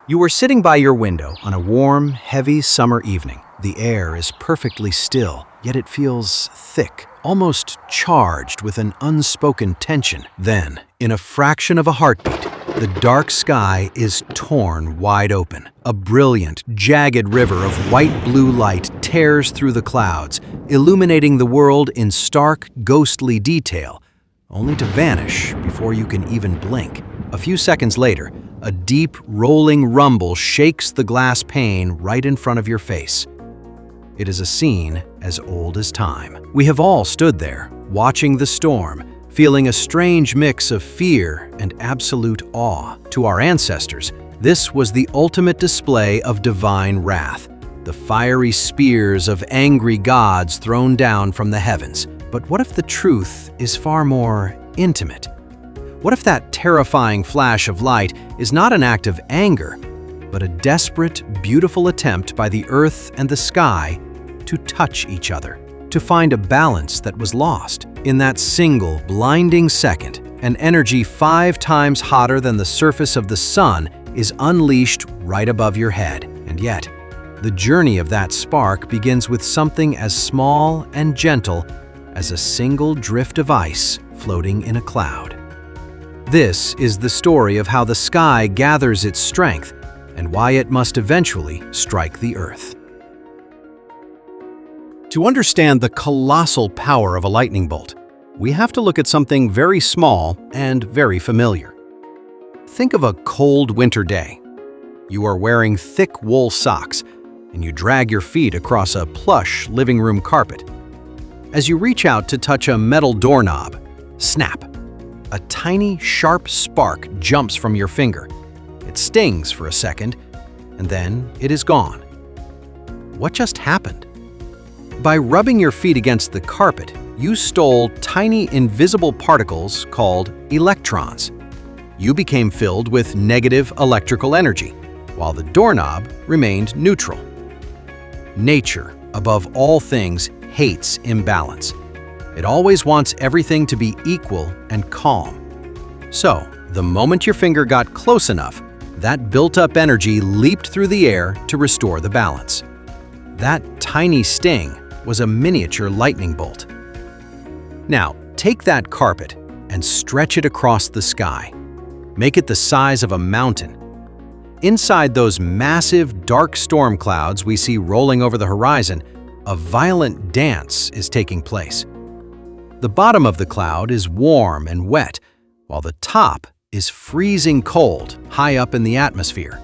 You are sitting by your window on a warm, heavy summer evening. The air is perfectly still, yet it feels thick, almost charged with an unspoken tension. Then, in a fraction of a heartbeat, the dark sky is torn wide open. A brilliant, jagged river of white-blue light tears through the clouds, illuminating the world in stark, ghostly detail, only to vanish before you can even blink. A few seconds later, a deep, rolling rumble shakes the glass pane right in front of your face. It is a scene as old as time. We have all stood there, watching the storm, feeling a strange mix of fear and absolute awe. To our ancestors, this was the ultimate display of divine wrath, the fiery spears of angry gods thrown down from the heavens. But what if the truth is far more intimate? What if that terrifying flash of light is not an act of anger, but a desperate, beautiful attempt by the earth and the sky to touch each other, to find a balance that was lost? In that single, blinding second, an energy 5 times hotter than the surface of the sun is unleashed right above your head. And yet, the journey of that spark begins with something as small and gentle as a single drift of ice floating in a cloud. This is the story of how the sky gathers its strength and why it must eventually strike the earth. To understand the colossal power of a lightning bolt, we have to look at something very small and very familiar. Think of a cold winter day. You are wearing thick wool socks, and you drag your feet across a plush living room carpet. As you reach out to touch a metal doorknob, snap! A tiny, sharp spark jumps from your finger. It stings for a second, and then it is gone. What just happened? By rubbing your feet against the carpet, you stole tiny invisible particles called electrons. You became filled with negative electrical energy, while the doorknob remained neutral. Nature, above all things, hates imbalance. It always wants everything to be equal and calm. So, the moment your finger got close enough, that built-up energy leaped through the air to restore the balance. That tiny sting was a miniature lightning bolt. Now, take that carpet and stretch it across the sky. Make it the size of a mountain. Inside those massive, dark storm clouds we see rolling over the horizon, a violent dance is taking place. The bottom of the cloud is warm and wet, while the top is freezing cold high up in the atmosphere.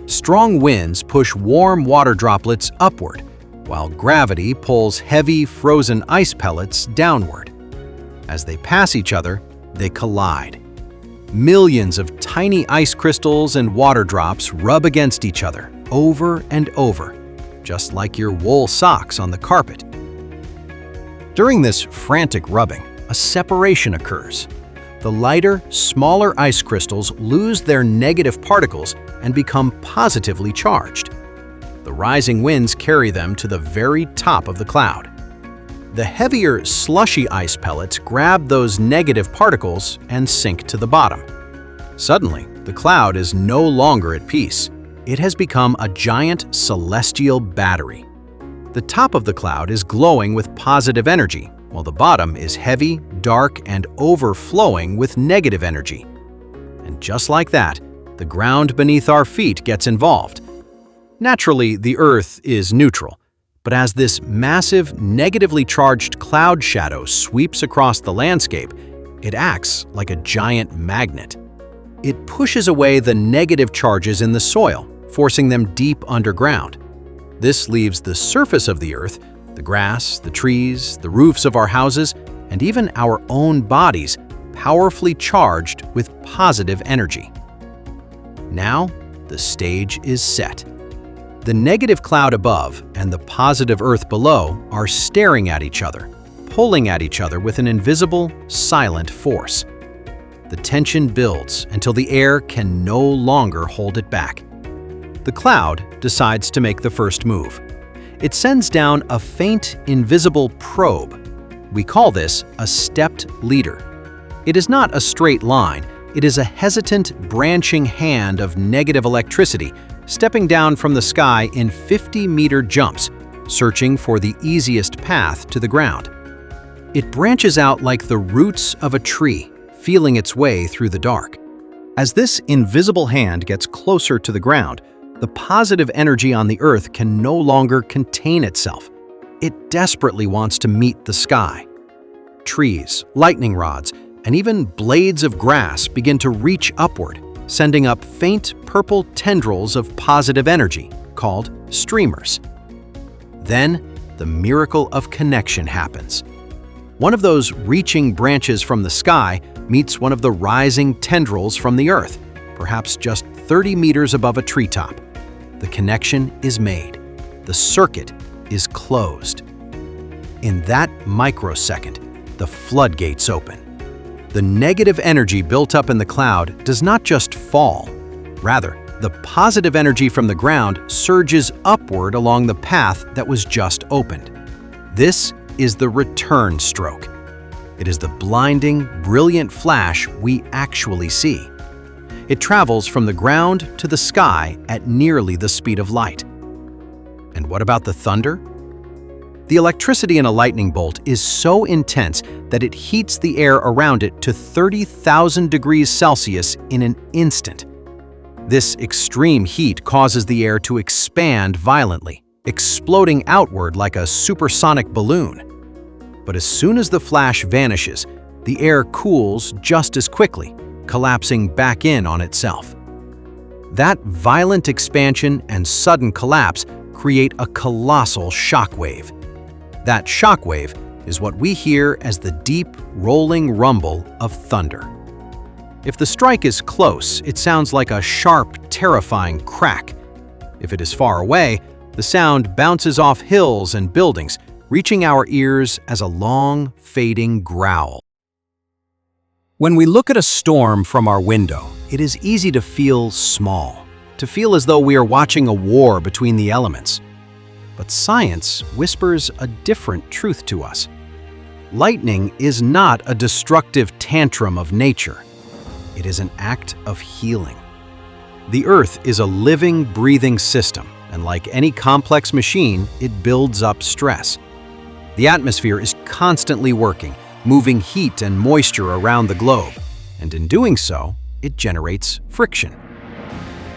Strong winds push warm water droplets upward, while gravity pulls heavy, frozen ice pellets downward. As they pass each other, they collide. Millions of tiny ice crystals and water drops rub against each other over and over, just like your wool socks on the carpet. During this frantic rubbing, a separation occurs. The lighter, smaller ice crystals lose their negative particles and become positively charged. The rising winds carry them to the very top of the cloud. The heavier, slushy ice pellets grab those negative particles and sink to the bottom. Suddenly, the cloud is no longer at peace. It has become a giant celestial battery. The top of the cloud is glowing with positive energy, while the bottom is heavy, dark, and overflowing with negative energy. And just like that, the ground beneath our feet gets involved. Naturally, the Earth is neutral, but as this massive, negatively charged cloud shadow sweeps across the landscape, it acts like a giant magnet. It pushes away the negative charges in the soil, forcing them deep underground. This leaves the surface of the Earth, the grass, the trees, the roofs of our houses, and even our own bodies, powerfully charged with positive energy. Now, the stage is set. The negative cloud above and the positive Earth below are staring at each other, pulling at each other with an invisible, silent force. The tension builds until the air can no longer hold it back. The cloud decides to make the first move. It sends down a faint, invisible probe. We call this a stepped leader. It is not a straight line. It is a hesitant, branching hand of negative electricity, stepping down from the sky in 50-meter jumps, searching for the easiest path to the ground. It branches out like the roots of a tree, feeling its way through the dark. As this invisible hand gets closer to the ground, the positive energy on the earth can no longer contain itself. It desperately wants to meet the sky. Trees, lightning rods, and even blades of grass begin to reach upward, sending up faint purple tendrils of positive energy, called streamers. Then, the miracle of connection happens. One of those reaching branches from the sky meets one of the rising tendrils from the earth, perhaps just 30 meters above a treetop. The connection is made. The circuit is closed. In that microsecond, the floodgates open. The negative energy built up in the cloud does not just fall. Rather, the positive energy from the ground surges upward along the path that was just opened. This is the return stroke. It is the blinding, brilliant flash we actually see. It travels from the ground to the sky at nearly the speed of light. And what about the thunder? The electricity in a lightning bolt is so intense that it heats the air around it to 30,000 degrees Celsius in an instant. This extreme heat causes the air to expand violently, exploding outward like a supersonic balloon. But as soon as the flash vanishes, the air cools just as quickly, collapsing back in on itself. That violent expansion and sudden collapse create a colossal shockwave. That shockwave is what we hear as the deep, rolling rumble of thunder. If the strike is close, it sounds like a sharp, terrifying crack. If it is far away, the sound bounces off hills and buildings, reaching our ears as a long, fading growl. When we look at a storm from our window, it is easy to feel small, to feel as though we are watching a war between the elements. But science whispers a different truth to us. Lightning is not a destructive tantrum of nature. It is an act of healing. The Earth is a living, breathing system, and like any complex machine, it builds up stress. The atmosphere is constantly working, moving heat and moisture around the globe, and in doing so, it generates friction.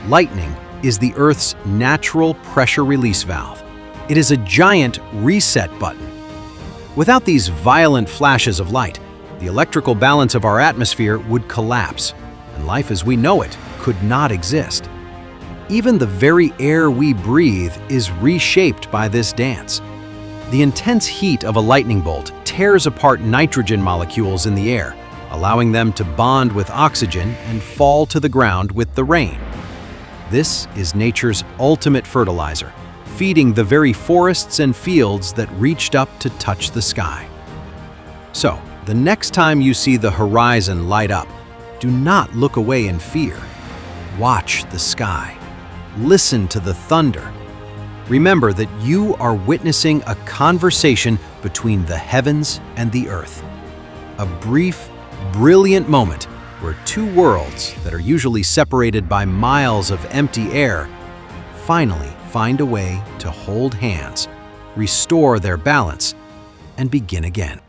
Lightning is the Earth's natural pressure release valve. It is a giant reset button. Without these violent flashes of light, the electrical balance of our atmosphere would collapse, and life as we know it could not exist. Even the very air we breathe is reshaped by this dance. The intense heat of a lightning bolt tears apart nitrogen molecules in the air, allowing them to bond with oxygen and fall to the ground with the rain. This is nature's ultimate fertilizer, feeding the very forests and fields that reached up to touch the sky. So, the next time you see the horizon light up, do not look away in fear. Watch the sky. Listen to the thunder. Remember that you are witnessing a conversation between the heavens and the earth. A brief, brilliant moment where two worlds that are usually separated by miles of empty air finally find a way to hold hands, restore their balance, and begin again.